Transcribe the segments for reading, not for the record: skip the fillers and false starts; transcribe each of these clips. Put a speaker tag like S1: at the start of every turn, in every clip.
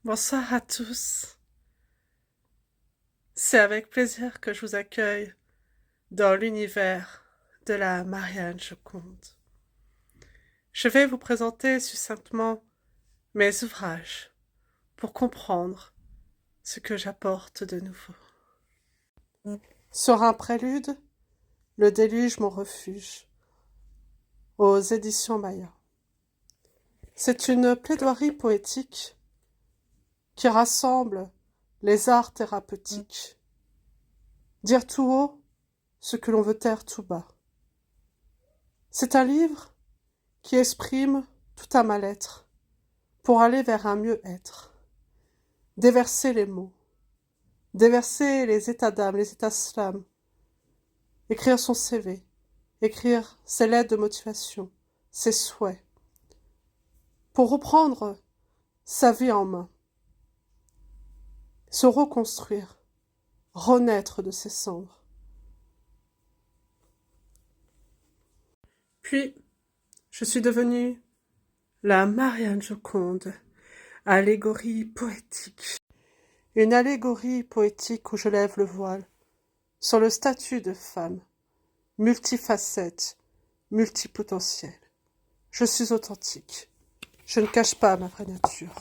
S1: Bonsoir à tous. C'est avec plaisir que je vous accueille dans l'univers de la Marianne Joconde. Je vais vous présenter succinctement mes ouvrages pour comprendre ce que j'apporte de nouveau. Sur un prélude, Le déluge mon refuge, aux éditions Maya. C'est une plaidoirie poétique qui rassemble les arts thérapeutiques. Dire tout haut ce que l'on veut taire tout bas. C'est un livre qui exprime tout un mal-être pour aller vers un mieux-être. Déverser les mots, déverser les états d'âme, les états slams, écrire son CV, écrire ses lettres de motivation, ses souhaits, pour reprendre sa vie en main, se reconstruire, renaître de ses cendres. Puis, je suis devenue la Marianne Joconde, allégorie poétique. Une allégorie poétique où je lève le voile sur le statut de femme, multifacette, multipotentielle. Je suis authentique. Je ne cache pas ma vraie nature.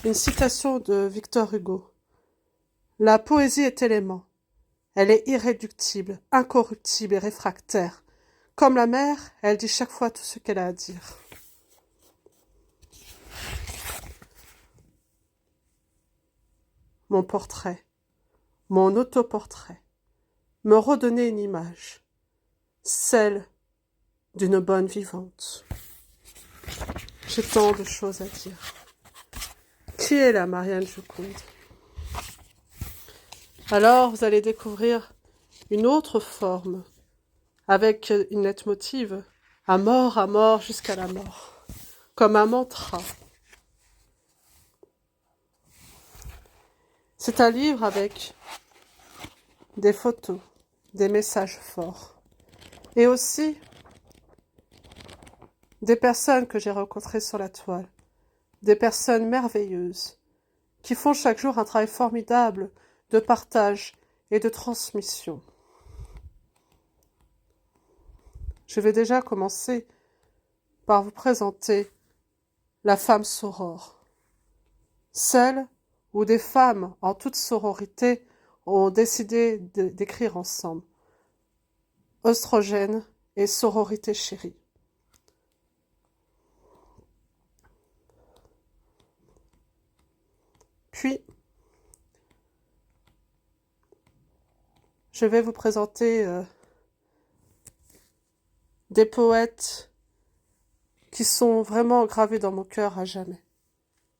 S1: Une citation de Victor Hugo. La poésie est élément. Elle est irréductible, incorruptible et réfractaire. Comme la mer, elle dit chaque fois tout ce qu'elle a à dire. Mon portrait, mon autoportrait, me redonner une image, celle d'une bonne vivante. J'ai tant de choses à dire. Qui est la Marianne Joconde? Alors, vous allez découvrir une autre forme, avec une leitmotiv, à mort, jusqu'à la mort, comme un mantra. C'est un livre avec des photos, des messages forts, et aussi des personnes que j'ai rencontrées sur la toile, des personnes merveilleuses, qui font chaque jour un travail formidable de partage et de transmission. Je vais déjà commencer par vous présenter la femme sorore, celle où des femmes en toute sororité ont décidé d'écrire ensemble. Oestrogène et sororité chérie. Puis, je vais vous présenter des poètes qui sont vraiment gravés dans mon cœur à jamais,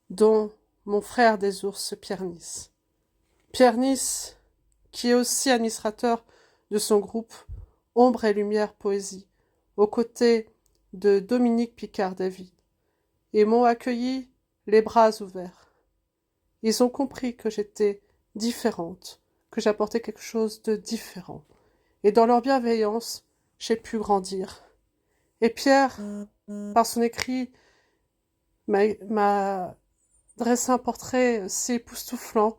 S1: dont mon frère des ours, Pierre Nice. Pierre Nice, qui est aussi administrateur de son groupe Ombre et Lumière Poésie, aux côtés de Dominique Picard-David, et m'ont accueilli les bras ouverts. Ils ont compris que j'étais différente, que j'apportais quelque chose de différent. Et dans leur bienveillance, j'ai pu grandir. Et Pierre, par son écrit, m'a dressé un portrait si époustouflant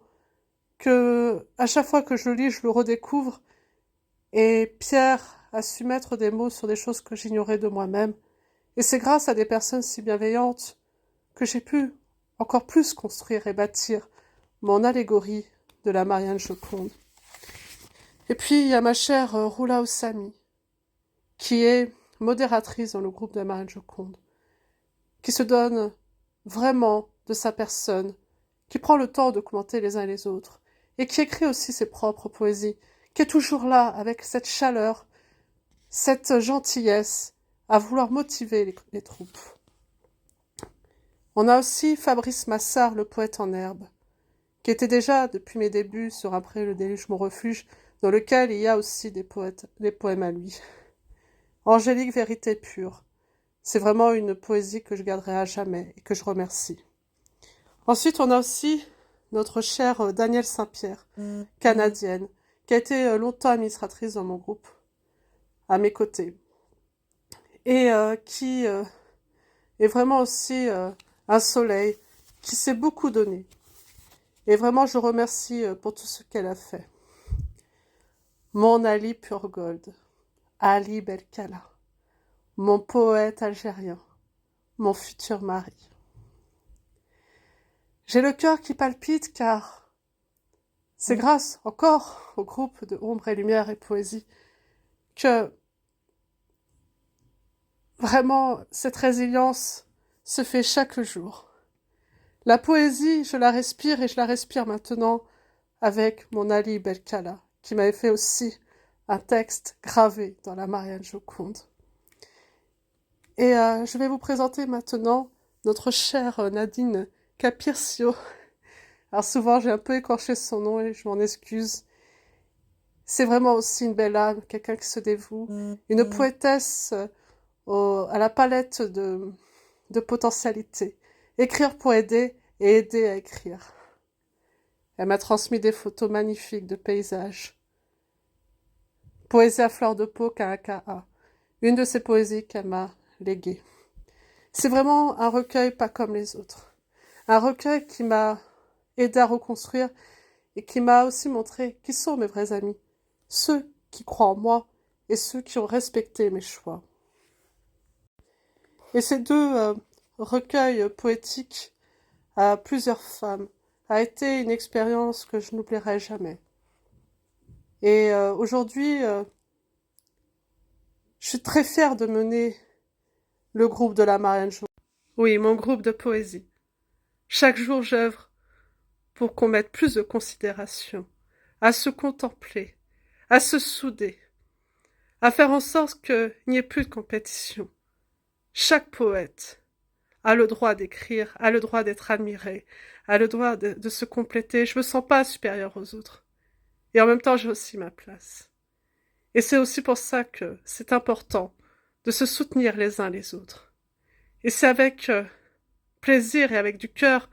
S1: que, à chaque fois que je le lis, je le redécouvre. Et Pierre a su mettre des mots sur des choses que j'ignorais de moi-même. Et c'est grâce à des personnes si bienveillantes que j'ai pu encore plus construire et bâtir mon allégorie de la Marianne Joconde. Et puis, il y a ma chère Roula Oussami, qui est modératrice dans le groupe de la Marianne Joconde, qui se donne vraiment de sa personne, qui prend le temps de commenter les uns les autres, et qui écrit aussi ses propres poésies, qui est toujours là avec cette chaleur, cette gentillesse à vouloir motiver les troupes. On a aussi Fabrice Massard, le poète en herbe, qui était déjà, depuis mes débuts, sur Après le déluge mon refuge, dans lequel il y a aussi des poèmes à lui. Angélique Vérité pure. C'est vraiment une poésie que je garderai à jamais et que je remercie. Ensuite, on a aussi notre chère Danielle Saint-Pierre, canadienne, qui a été longtemps administratrice dans mon groupe, à mes côtés, et qui et vraiment aussi un soleil qui s'est beaucoup donné. Et vraiment, je remercie pour tout ce qu'elle a fait. Mon Ali Pure Gold, Ali Belkala, mon poète algérien, mon futur mari. J'ai le cœur qui palpite car c'est grâce encore au groupe de Ombre et Lumière et Poésie que vraiment cette résilience se fait chaque jour. La poésie, je la respire et je la respire maintenant avec mon Ali Belkala, qui m'avait fait aussi un texte gravé dans la Marianne Joconde. Et je vais vous présenter maintenant notre chère Nadine Capircio. Alors souvent j'ai un peu écorché son nom et je m'en excuse. C'est vraiment aussi une belle âme, quelqu'un qui se dévoue, une poétesse à la palette de potentialités. Écrire pour aider et aider à écrire. Elle m'a transmis des photos magnifiques de paysages. Poésie à fleur de peau, KAKA. Une de ces poésies qu'elle m'a léguée. C'est vraiment un recueil pas comme les autres. Un recueil qui m'a aidé à reconstruire et qui m'a aussi montré qui sont mes vrais amis. Ceux qui croient en moi et ceux qui ont respecté mes choix. Et ces deux recueils poétiques à plusieurs femmes a été une expérience que je n'oublierai jamais. Et aujourd'hui, je suis très fière de mener le groupe de la Marianne Joconde. Oui, mon groupe de poésie. Chaque jour, j'œuvre pour qu'on mette plus de considération, à se contempler, à se souder, à faire en sorte qu'il n'y ait plus de compétition. Chaque poète a le droit d'écrire, a le droit d'être admiré, a le droit de se compléter. Je me sens pas supérieure aux autres. Et en même temps, j'ai aussi ma place. Et c'est aussi pour ça que c'est important de se soutenir les uns les autres. Et c'est avec plaisir et avec du cœur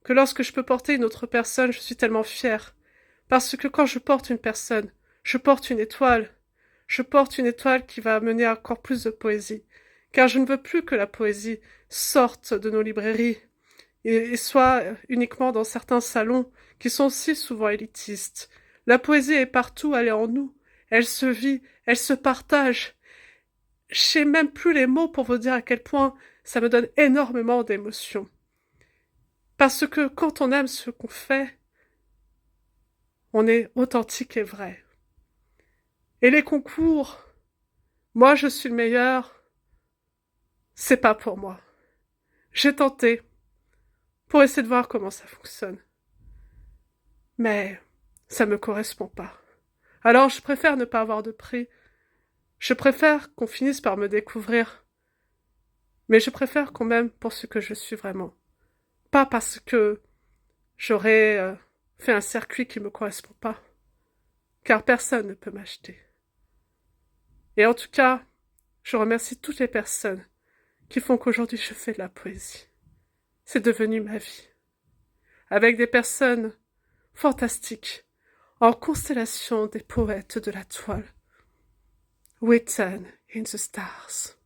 S1: que lorsque je peux porter une autre personne, je suis tellement fière. Parce que quand je porte une personne, je porte une étoile. Je porte une étoile qui va amener encore plus de poésie. Car je ne veux plus que la poésie sorte de nos librairies et soit uniquement dans certains salons qui sont si souvent élitistes. La poésie est partout, elle est en nous. Elle se vit, elle se partage. Je sais même plus les mots pour vous dire à quel point ça me donne énormément d'émotions. Parce que quand on aime ce qu'on fait, on est authentique et vrai. Et les concours, moi je suis le meilleur, c'est pas pour moi. J'ai tenté pour essayer de voir comment ça fonctionne. Mais ça me correspond pas. Alors je préfère ne pas avoir de prix. Je préfère qu'on finisse par me découvrir. Mais je préfère qu'on m'aime pour ce que je suis vraiment. Pas parce que j'aurais fait un circuit qui me correspond pas. Car personne ne peut m'acheter. Et en tout cas, je remercie toutes les personnes qui font qu'aujourd'hui je fais de la poésie. C'est devenu ma vie. Avec des personnes fantastiques, en constellation des poètes de la toile. Written in the stars.